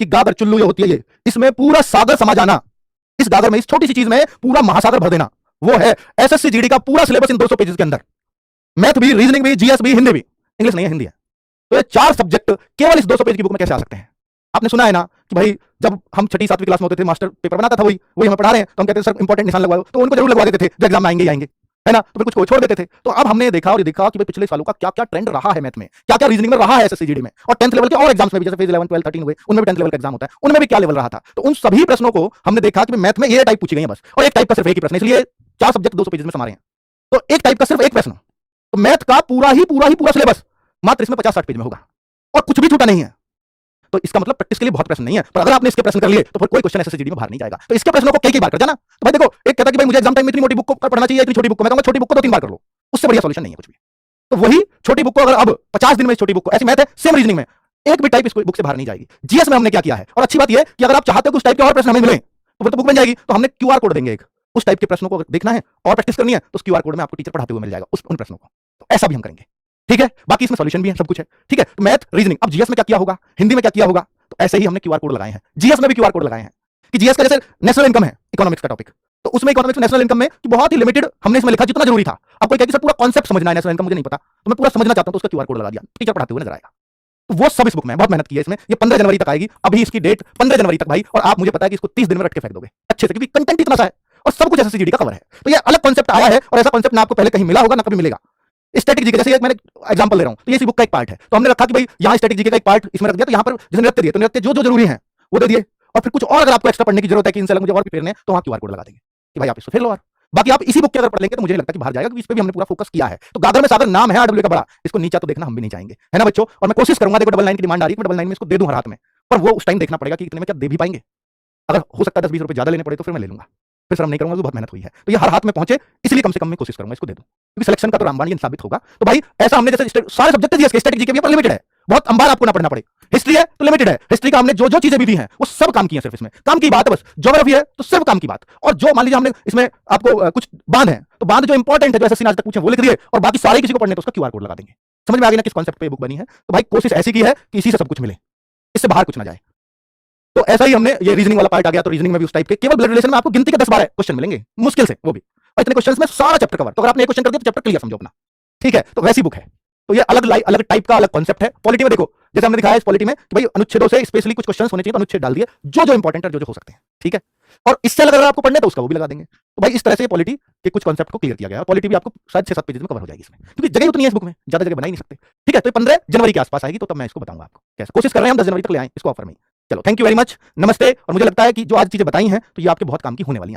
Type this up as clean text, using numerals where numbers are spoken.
कि गागर चुल्लू ये होती है, ये इसमें पूरा सागर समा जाना, इस गागर में, इस छोटी सी चीज में पूरा महासागर भर देना, वो है एसएससी जीडी का पूरा सिलेबस इन 200 पेजेस के अंदर। मैथ भी, रीजनिंग भी, जीएस भी, हिंदी भी, इंग्लिश नहीं है, हिंदी है। तो ये 4 सब्जेक्ट केवल इस 200 पेज की बुक में कैसे आ सकते हैं? आपने सुना है ना कि भाई जब हम 6ठी 7वीं क्लास में होते थे, मास्टर पेपर बनाता था, वही हमें पढ़ा रहे हैं, तो हम कहते थे सर इंपॉर्टेंट निशान लगवाओ, तो उनको जरूर लगवा देते थे जो एग्जाम में आएंगे ही आएंगे, है ना, तो फिर कुछ को छोड़ देते थे। तो अब हमने देखा और ये देखा कि भाई पिछले सालों का क्या क्या ट्रेंड रहा है मैथ में, क्या क्या रीजनिंग में रहा है एसएससी जीडी में, और 10th लेवल के और एग्जाम्स में भी, जैसे फेज 11 12 13 हुए, उनमें भी 10th लेवल का एग्जाम होता है, उनमें भी क्या लेवल रहा था। तो उन सभी प्रश्नों को हमने देखा कि मैथ में ये टाइप पूछी गई है बस, और एक टाइप का सिर्फ एक ही प्रश्न, इसलिए 4 सब्जेक्ट 200 पेजेस में समा रहे हैं। तो एक टाइप का सिर्फ एक प्रश्न, तो मैथ का पूरा सिलेबस मात्र इसमें 50-60 पेज में होगा, और कुछ भी छूटा नहीं है। तो इसका मतलब प्रैक्टिस के लिए बहुत प्रश्न नहीं है, पर अगर आपने इसके प्रश्न कर लिए तो फिर कोई क्वेश्चन एसएससी जीडी में बाहर नहीं जाएगा। तो इसके प्रश्नों को कई बार कर जाना। तो भाई देखो, एक कहता है कि भाई मुझे एग्जाम टाइम में इतनी मोटी बुक को पढ़ना चाहिए, इतनी छोटी बुक को, मैं कहूंगा छोटी बुक को 2-3 बार कर लो, उससे बढ़िया सॉल्यूशन नहीं है कुछ भी। तो वही छोटी बुक को अगर अब 50 दिन में, छोटी बुक को, ऐसी मैथ है सेम रीजनिंग में, एक भी टाइप इस बुक से बाहर नहीं जाएगी। जीएस में हमने क्या किया है, और अच्छी बात यह कि अगर आप चाहते हो कि उस टाइप के और प्रश्न हमें मिले तो फिर तो बुक बन जाएगी। तो हमने क्यूआर कोड देंगे, एक उस टाइप के प्रश्नों को देखना है और प्रैक्टिस करनी है तो उस क्यूआर कोड में आपको टीचर पढ़ाते हुए मिल जाएगा उन प्रश्नों को। तो ऐसा भी हम करेंगे, ठीक है। बाकी इसमें सॉल्यूशन भी है, सब कुछ है, ठीक है। तो मैथ, रीजनिंग, अब जीएस में क्या किया होगा, हिंदी में क्या किया होगा, तो ऐसे ही हमने क्यूआर कोड लगाए हैं। जीएस में भी क्यूआर कोड लगाए हैं कि जीएस का जैसे नेशनल इनकम है, इकोनॉमिक्स का टॉपिक, तो उसमें इकोनॉमिक्स नेशनल इनकम में बहुत ही लिमिटेड हमने इसमें लिखा जितना जरूरी था। अब कोई कहे कि सर पूरा कॉन्सेप्ट समझना है नेशनल इनकम, मुझे नहीं पता, तो मैं पूरा समझना चाहता हूं, तो उसका क्यूआर कोड लगा दिया, टीचर पढ़ाते हुए नजर आएगा। तो वो सब इस बुक में, बहुत मेहनत की है इसमें। ये 15 जनवरी तक आएगी, अभी इसकी डेट 15 जनवरी तक भाई, और आप मुझे पता है कि इसको 30 दिन में रट के फेंक दोगे अच्छे से, क्योंकि कंटेंट इतना सा है और सब कुछ एसएससी जीडी का कवर है। तो ये अलग कॉन्सेप्ट आया है, और ऐसा कॉन्सेप्ट ना आपको पहले कहीं मिला होगा ना कभी मिलेगा। स्टैटिक जीके, जैसे मैंने एग्जांपल ले रहा हूं, तो ये इसी बुक का एक पार्ट है, तो हमने रखा कि भाई यहाँ स्टैटिक जीके का एक पार्ट इसमें रख दिया, तो यहाँ पर जैसे नृत्य दिए, तो नृत्य जो जो जरूरी है वो दे दिए, और फिर कुछ और अगर आपको एक्स्ट्रा पढ़ने की जरूरत है कि इनसे अलग मुझे और भी पढ़ने, तो वहां क्यूआर कोड लगा देंगे कि भाई आप इसको फिर लो। और बाकी आप इसी बुक के अगर पढ़ लेंगे तो मुझे नहीं लगता कि बाहर जाएगा, क्योंकि इस पे भी हमने पूरा फोकस किया है। तो गागर में सागर नाम है आरडब्ल्यू का बड़ा, इसको नीचा तो देखना हम भी नहीं चाहेंगे, है ना बच्चों। और मैं कोशिश करूंगा, देखो 99 की डिमांड आ रही है, 99 में इसको दे दूं हर हाथ में, पर वो उस टाइम देखना पड़ेगा कि इतने में क्या दे भी पाएंगे। अगर हो सकता है 10-20 रुपए ज्यादा लेने पड़े तो फिर मैं ले लूंगा, फिर शर्म नहीं करूंगा, बहुत मेहनत हुई है। तो ये हर हाथ में पहुंचे, इसलिए कम से कम मैं कोशिश करूंगा इसको दे दूं, क्योंकि सिलेक्शन का तो रामबाण ये साबित होगा। तो भाई ऐसा हमने जैसे सारे सब्जेक्ट दिए, स्टैटिक जीके भी पर लिमिटेड है, बहुत अंबार आपको ना पढ़ना पड़े। हिस्ट्री है तो लिमिटेड है, हिस्ट्री का हमने जो जो चीजें भी दी हैं वो सब काम की है, सिर्फ इसमें काम की बात है बस। ज्योग्राफी है तो सिर्फ काम की बात, और जो मान लीजिए हमने इसमें आपको कुछ बांध है, तो बांध जो इंपॉर्टेंट है, जो एसएससी ने आज तक पूछे वो लिख दिए, और बाकी सारे किसी को पढ़ने तो उसका क्यूआर कोड लगा देंगे। समझ में आ गया ना किस कॉन्सेप्ट पे बुक बनी है। तो भाई कोशिश ऐसी की है कि इसी से सब कुछ मिले, इससे बाहर कुछ ना जाए। तो ऐसा ही हमने ये रीजनिंग वाला पार्ट आ गया, तो रीजनिंग में भी उस टाइप के केवल ब्लड रिलेशन में आपको गिनती के 10-12 क्वेश्चन मिलेंगे मुश्किल से, वो भी, और इतने क्वेश्चंस में सारा चैप्टर कवर। तो अगर आपने एक क्वेश्चन कर दिया तो चैप्टर क्लियर समझो अपना, ठीक है। तो वैसी बुक है, तो ये अलग टाइप का अलग कॉन्सेप्ट है। पॉलिटी में देखो, जैसे हमने दिखाया इस पॉलिटी में कि भाई अनुच्छेदों से स्पेशली कुछ क्वेश्चंस होने चाहिए, तो अनुच्छेद डाल दिए जो जो इंपॉर्टेंट है, जो जो हो सकते हैं, ठीक है। और इससे अगर आपको पढ़ने तो उसका वो भी लगा देंगे। तो भाई इस तरह से पॉलिटी के कुछ कॉन्सेप्ट को क्लियर किया गया है। पॉलिटी भी आपको शायद 6-7 पेजेस में कवर हो जाएगी इसमें, क्योंकि जगह उतनी है इस बुक में, ज्यादा जगह बना ही नहीं सकते, ठीक है। तो 15 जनवरी के आसपास आएगी, तो तब मैं इसको बताऊंगा आपको कैसे। कोशिश कर रहे हैं हम 10 जनवरी तक ले आएं इसको ऑफर में। चलो, थैंक यू वेरी मच, नमस्ते। और मुझे लगता है कि जो आज चीजें बताई हैं तो ये आपके बहुत काम की होने वाली हैं।